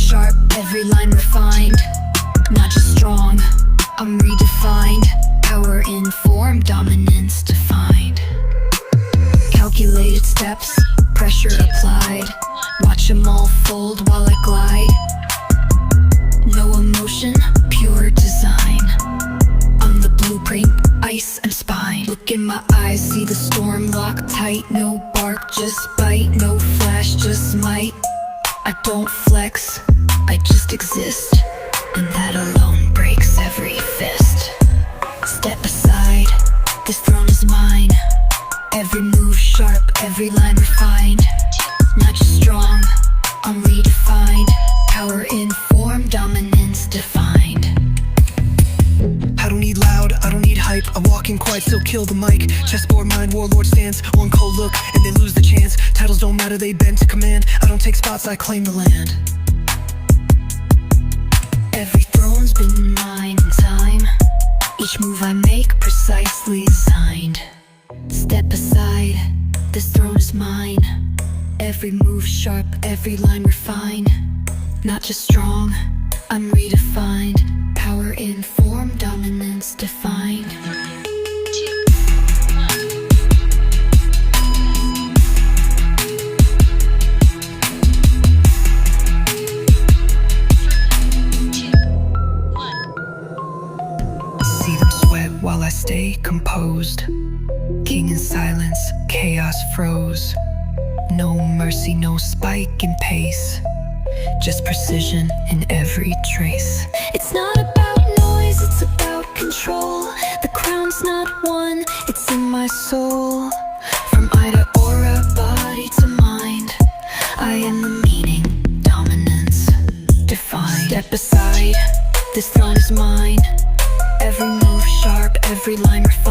sharp, every line refined. Not just strong, I'm redefined. Power in form, dominance defined. Calculated steps, pressure applied. Watch them all fold while I glide. No emotion, pure design. I'm the blueprint, ice and spine. Look in my eyes, see the storm lock tight. No bark, just bite. No flash, just might. I don't flex, I just exist. And that alone breaks every fist. Step aside, this throne is mine. Every move sharp, every line refined. Not just strong, I'm redefined. Power in form, dominance defined. I don't need loud, I don't need hype. I'm walking quiet, still kill the mic. Chessboard mind, warlord stance. One cold look, and they lose the chance. Titles don't matter, they bend to command. I don't take spots, I claim the land. Every throne's been mine in time. Each move I make precisely designed. Step aside, this throne is mine. Every move sharp, every line refined. Not just strong, I'm redefined. Power in form, dominance defined. See them sweat while I stay composed. King in silence, chaos froze. No mercy, no spike in pace. Just precision in every trace. It's not about noise, it's about control. The crown's not won, it's in my soul. From eye to aura, body to mind, I am the meaning, dominance defined. Step aside, this throne is mine. Every move sharp, every line refined.